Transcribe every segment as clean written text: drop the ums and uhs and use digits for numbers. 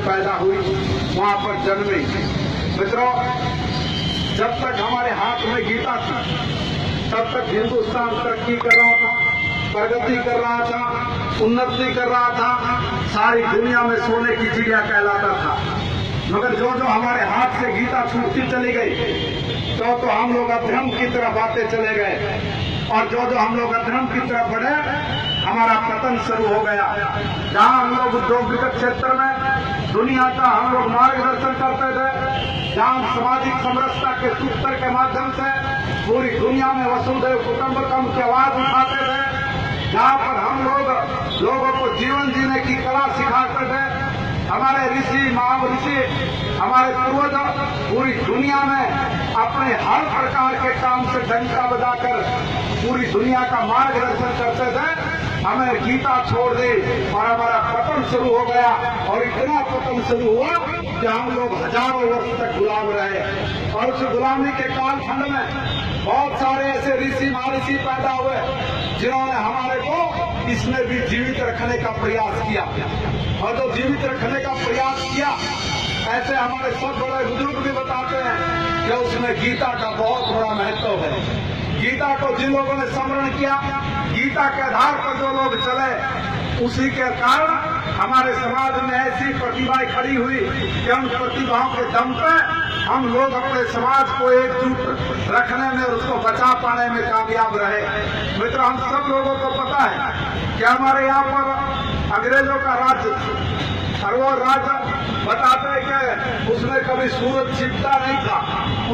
पैदा हुई, वहां पर जन्मी। मित्रों, जब तक हमारे हाथ में गीता थी तब तक हिंदुस्तान तरक्की कर रहा था, प्रगति कर रहा था, उन्नति कर रहा था, सारी दुनिया में सोने की चिड़िया कहलाता था। मगर जो जो हमारे हाथ से गीता छूटती चली गई तो हम लोग अधर्म की तरफ आते चले गए, और जो जो हम लोग अधर्म की तरफ बढ़े हमारा पतन शुरू हो गया। जहां हम लोग उद्योगिक क्षेत्र में दुनिया का हम लोग मार्गदर्शन करते थे, जहां सामाजिक समरसता के सूत्र के माध्यम से पूरी दुनिया में वसुधैव कुटुंबकम की आवाज उठाते थे, जहां पर हम लोग लोगों को जीवन जीने की कला सिखाते थे, हमारे ऋषि महाऋषि हमारे पूर्वज पूरी दुनिया में अपने हर प्रकार के काम से डंका बजाकर पूरी दुनिया का मार्गदर्शन करते थे। हमें गीता छोड़ दी और हमारा पतन शुरू हो गया, और इतना पतन शुरू हुआ कि हम लोग हजारों वर्ष तक गुलाम रहे। और उस गुलामी के कालखंड में बहुत सारे ऐसे ऋषि महर्षि पैदा हुए जिन्होंने हमारे को इसमें भी जीवित रखने का प्रयास किया, और जो जीवित रखने का प्रयास किया ऐसे हमारे सब बड़े बुजुर्ग भी बताते हैं कि उसमें गीता का बहुत बड़ा महत्व है। गीता को जिन लोगों ने स्मरण किया, गीता के आधार पर जो लोग चले, उसी के कारण हमारे समाज में ऐसी प्रतिभाएं खड़ी हुई कि उन प्रतिभाओं के दम पे हम लोग अपने समाज को एकजुट रखने में और उसको बचा पाने में कामयाब रहे। मित्र, हम सब लोगों को पता है कि हमारे यहाँ पर अंग्रेजों का राज्य और वो राज्य बताते हैं कि उसमें कभी सूरज छिपता नहीं था,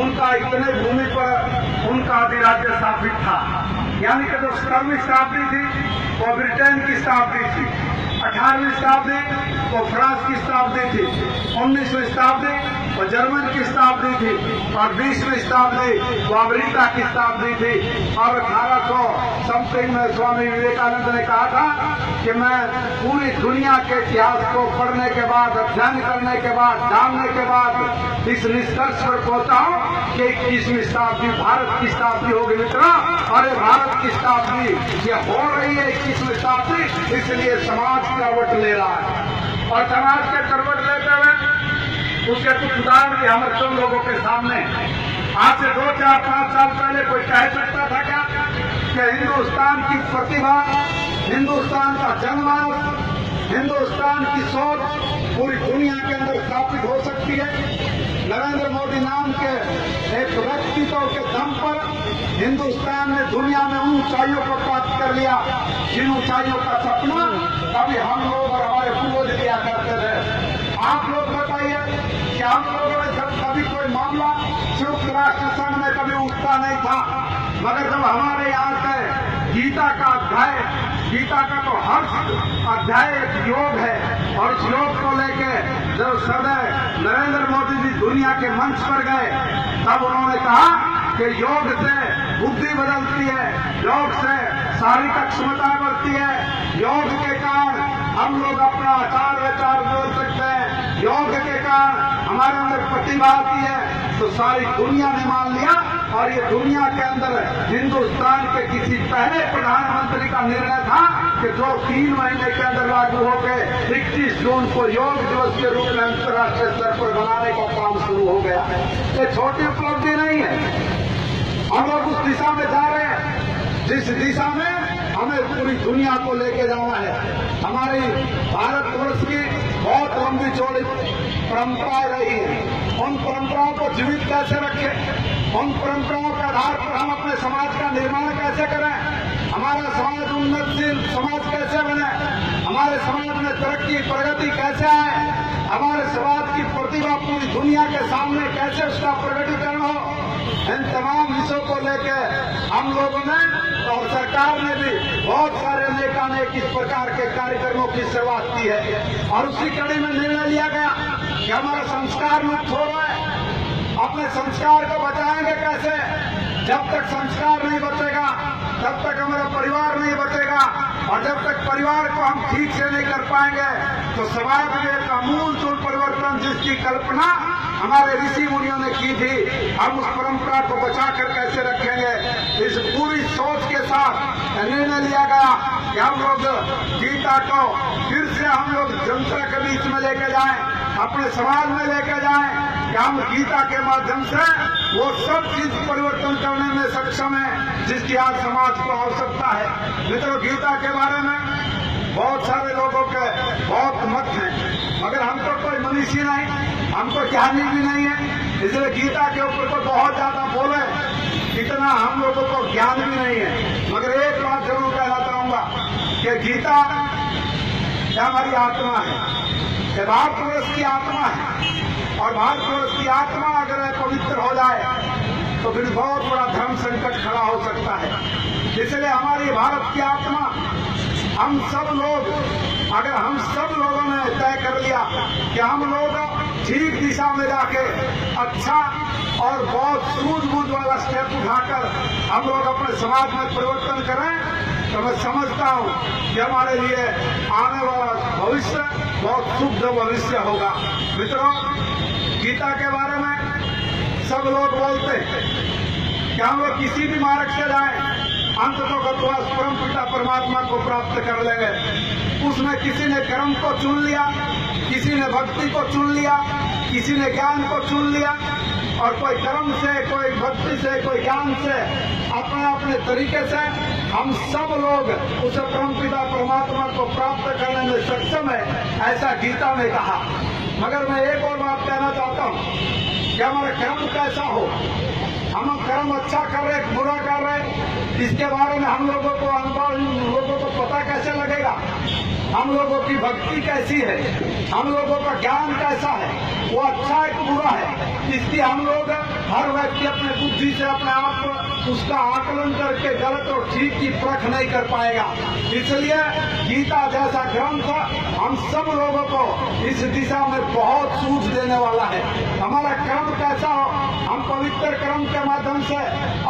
उनका इतने भूमि पर उनका अधिराज्य स्थापित था। यानी कि जो 17वीं शताब्दी थी वो ब्रिटेन की शताब्दी थी, 18वीं शताब्दी वो फ्रांस की शताब्दी थी, 19वीं शताब्दी वो जर्मन की शताब्दी थी, और 20वीं शताब्दी वो अमेरिका की शताब्दी थी। और 1800 समथिंग में स्वामी विवेकानंद ने कहा था कि मैं पूरी दुनिया के इतिहास को पढ़ने के बाद, अध्ययन करने के बाद, जानने के बाद इस निष्कर्ष पर पहुंचा हूं कि 21वीं शताब्दी भारत की शताब्दी होगी। मित्रों, और ये भारत की शताब्दी ये हो रही है 21वीं शताब्दी, इसलिए समाज करवट ले रहा है। और समाज के करवट लेते हुए उसके कुछ उदाहरण भी हमारे तुम लोगों के सामने। आज से 2, 4, 5 साल पहले कोई कह सकता था क्या कि हिंदुस्तान की प्रतिभा, हिंदुस्तान का जनमानस, हिंदुस्तान की सोच पूरी दुनिया के अंदर स्थापित हो सकती है? नरेंद्र मोदी नाम के एक व्यक्तित्व के दम पर हिंदुस्तान ने दुनिया में उन ऊंचाइयों को प्राप्त कर लिया जिन ऊंचाइयों का सपना कभी हम लोग और हमारे पूर्वज किया करते थे। आप लोग बताइए कि हम लोगों ने जब कभी कोई मामला संयुक्त राष्ट्र संघ में कभी उठता नहीं था, मगर जब हमारे यहाँ से गीता का अध्याय, गीता का तो हर अध्याय एक योग है, और इस योग को लेके जब सदैव नरेंद्र मोदी जी दुनिया के मंच पर गए तब उन्होंने कहा कि योग से बुद्धि बदलती है, योग से शारीरिक क्षमता बढ़ती है, योग के कारण हम लोग अपना आचार विचार बोल सकते हैं, योग के कारण हमारे अंदर प्रतिभा आती है। तो सारी दुनिया ने मान लिया, और ये दुनिया के अंदर हिंदुस्तान के किसी पहले प्रधानमंत्री का निर्णय था कि जो 3 महीने के अंदर लागू होकर 21 जून को योग दिवस के रूप में अंतर्राष्ट्रीय स्तर पर बनाने का काम शुरू हो गया। ये छोटी उपलब्धि नहीं है, हम लोग उस दिशा में जा रहे हैं जिस दिशा में हमें पूरी दुनिया को लेके जाना है। हमारी भारतवर्ष की बहुत लंबी चौड़ी परंपराएं रही है, उन परंपराओं को जीवित कैसे रखें, उन परंपराओं के आधार पर हम अपने समाज का निर्माण कैसे करें, हमारा समाज उन्नतशील समाज कैसे बने, हमारे समाज में तरक्की प्रगति कैसे आए, हमारे समाज की प्रतिभा पूरी दुनिया के सामने कैसे उसका प्रकटीकरण हो, इन तमाम विषयों को लेकर हम लोगों ने और सरकार ने भी बहुत सारे अनेकानेक इस प्रकार के कार्यक्रमों की शुरुआत की है। और उसी कड़ी में निर्णय लिया गया कि हमारा संस्कार लुप्त हो रहा है, अपने संस्कार को बचाएंगे कैसे? जब तक संस्कार नहीं बचेगा तब तक हमारा परिवार नहीं बचेगा, और जब तक परिवार को हम ठीक से नहीं कर पाएंगे तो समाज में एक आमूलचूल परिवर्तन जिसकी कल्पना हमारे ऋषि मुनियों ने की थी, हम उस परंपरा को बचाकर कैसे रखेंगे? इस पूरी सोच के साथ निर्णय लिया गया कि हम लोग गीता को फिर से हम लोग जनता के बीच में लेके जाएं, अपने समाज में लेकर जाएं कि हम गीता के माध्यम से वो सब चीज परिवर्तन करने में सक्षम है जिसकी आज समाज को आवश्यकता है। मित्रों, गीता के बारे में बहुत सारे लोगों के बहुत मत हैं, मगर हम तो कोई मनीषी नहीं, हम तो ज्ञानी भी नहीं है, इसलिए गीता के ऊपर तो बहुत ज्यादा बोले, इतना हम लोगों को ज्ञान भी नहीं है। मगर एक बात जरूर कहना चाहूंगा कि गीता हमारी आत्मा है, ये भारतवर्ष की आत्मा है, और भारतवर्ष की आत्मा अगर पवित्र हो जाए तो फिर बहुत बड़ा धर्म संकट खड़ा हो सकता है। इसलिए हमारी भारत की आत्मा, हम सब लोग, अगर हम सब लोगों ने तय कर लिया कि हम लोग ठीक दिशा में जाके अच्छा और बहुत सूझबूझ वाला स्टेप उठाकर हम लोग अपने समाज में परिवर्तन करें, तो मैं समझता हूं कि हमारे लिए आने वाला भविष्य बहुत शुभ भविष्य होगा। मित्रों, गीता के बारे में सब लोग बोलते हैं कि हम लोग किसी भी मार्ग से जाएं, अंततः परम पिता परमात्मा को प्राप्त कर लेंगे। उसमें किसी ने कर्म को चुन लिया, किसी ने भक्ति को चुन लिया, किसी ने ज्ञान को चुन लिया, और कोई कर्म से, कोई भक्ति से, कोई ज्ञान से, अपने अपने तरीके से हम सब लोग उस परम पिता परमात्मा को प्राप्त करने में सक्षम है, ऐसा गीता ने कहा। मगर मैं एक और बात कहना चाहता हूँ कि हमारा कर्म कैसा हो, हम कर्म अच्छा कर रहे बुरा कर रहे, इसके बारे में हम लोगों को अनुभव, लोगों को पता कैसे लगेगा? हम लोगों की भक्ति कैसी है, हम लोगों का ज्ञान कैसा है, वो अच्छा है कि बुरा है, इसकी हम लोग हर व्यक्ति अपने बुद्धि से अपने आप उसका आकलन करके गलत और ठीक की परख नहीं कर पाएगा। इसलिए गीता जैसा ग्रंथ हम सब लोगों को इस दिशा में बहुत सूझ देने वाला है। हमारा कर्म कैसा हो, हम पवित्र कर्म के माध्यम से,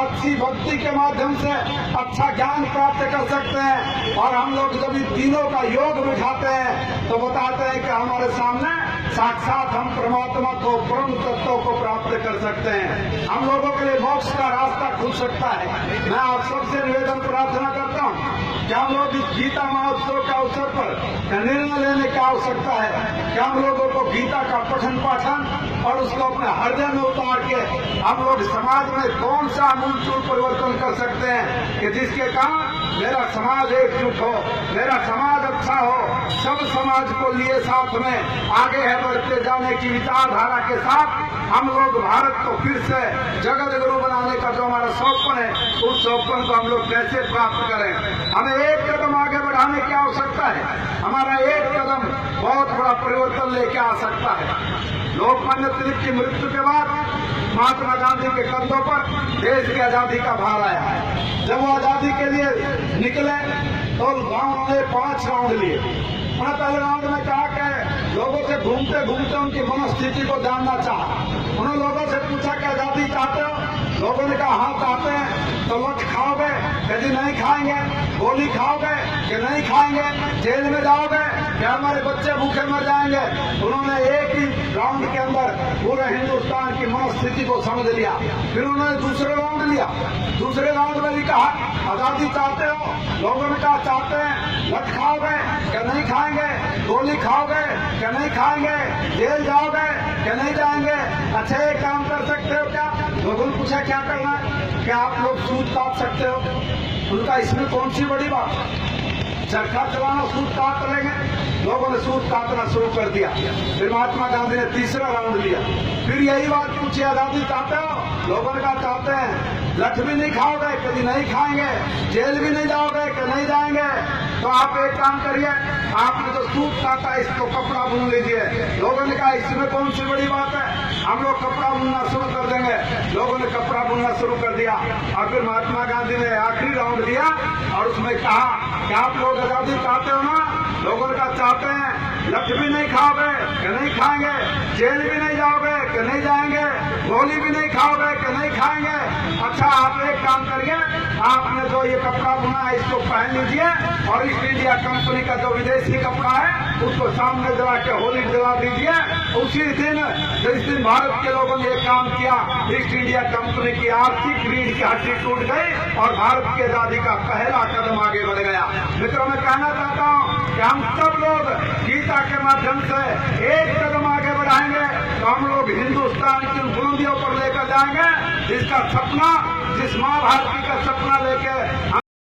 अच्छी भक्ति के माध्यम से अच्छा ज्ञान प्राप्त कर सकते हैं, और हम लोग जब इन तीनों का योग बिठाते हैं तो बताते हैं कि हमारे सामने साक्षात हम परमात्मा को, परम तत्व को प्राप्त कर सकते हैं। हम लोगों के लिए मोक्ष का रास्ता खुल सकता है। मैं आप सबसे निवेदन प्रार्थना करता हूँ कि हम लोग इस गीता महोत्सव के अवसर पर निर्णय लेने की आवश्यकता है कि हम लोगों को गीता का पठन पाठन और उसको अपने हृदय में उतार के हम लोग समाज में कौन सा आमूलचूल परिवर्तन कर सकते हैं कि जिसके कारण मेरा समाज एकजुट हो, मेरा समाज अच्छा हो, सब समाज को लिए साथ में आगे है बढ़ते जाने की विचारधारा के साथ हम लोग भारत को फिर से जगत गुरु बनाने का जो हमारा सौंपन है, उस सौंपन को हम लोग कैसे प्राप्त करें। हमें एक कदम आगे बढ़ाने की आवश्यकता है। हमारा एक कदम बहुत बड़ा परिवर्तन लेके आ सकता है। लोकमान्य तिलक की मृत्यु के बाद महात्मा गांधी के कंधों पर देश की आजादी का भार आया। जब वो आजादी के लिए निकले तो उन्होंने 5 राउंड लिए। उन्होंने पहले राउंड में कहा कि लोगों से घूमते घूमते उनकी मनस्थिति को जानना चाहा। उन्होंने लोगों से पूछा कि आजादी चाहते हो? लोगों ने कहा हाँ चाहते हैं। तो लठ खाओगे? यदि नहीं खाएंगे। गोली खाओगे कि नहीं खाएंगे? जेल में जाओगे कि हमारे बच्चे भूखे मर जाएंगे? उन्होंने एक ही राउंड के अंदर पूरे हिंदुस्तान की मनस्थिति को समझ लिया। फिर उन्होंने दूसरे राउंड लिया। दूसरे राउंड में भी कहा आजादी चाहते हो? लोगों ने कहा चाहते हैं। लठ खाओगे कि नहीं खाएंगे? गोली खाओगे कि नहीं खाएंगे? जेल जाओगे कि नहीं जाएंगे? अच्छा एक काम कर सकते हो क्या? लोगों ने पूछा क्या करना है? क्या आप लोग सूद काट सकते हो? उनका इसमें कौन सी बड़ी बात? चरखा चलाना सूद काट लेंगे। लोगों ने सूद काटना शुरू कर दिया। फिर महात्मा गांधी ने तीसरा राउंड लिया। फिर यही बात पूछी आजादी चाहते हो? लोगों ने कहा चाहते हैं। लठ भी नहीं खाओगे? कभी नहीं खाएंगे। जेल भी नहीं जाओगे कि नहीं जाएंगे? तो आप एक काम करिए, आपने जो सूद काटा इसको कपड़ा बुन लीजिए। लोगों ने कहा इसमें कौन सी बड़ी बात है, हम लोग कपड़ा बुनना शुरू कर देंगे। लोगों ने कपड़ा बुनना शुरू कर दिया। और फिर महात्मा गांधी ने आखिरी राउंड दिया और उसमें कहा कि आप लोग आजादी चाहते हो ना? लोगों ने कहा चाहते हैं। लठ भी नहीं खाओगे कि नहीं खाएंगे? जेल भी नहीं जाओगे कि नहीं जाएंगे? गोली भी नहीं खाओगे कि नहीं खाएंगे? अच्छा आप एक काम करिए, आपने जो ये कपड़ा बुना है इसको पहन लीजिए और ईस्ट इंडिया कंपनी का जो विदेशी कपड़ा है उसको सामने जला के होली जला दीजिए। उसी दिन जिस दिन भारत के लोगों ने ये काम किया, ईस्ट इंडिया कंपनी की आर्थिक रीढ़ की हड्डी टूट गई और भारत की आजादी का पहला कदम आगे बढ़ गया। मित्रों, मैं कहना चाहता हूँ कि हम सब लोग गीता के माध्यम से एक कदम आगे हिंदुस्तान की उन बुलंदियों पर लेकर जाएंगे जिसका सपना, जिस माँ भारती का सपना लेके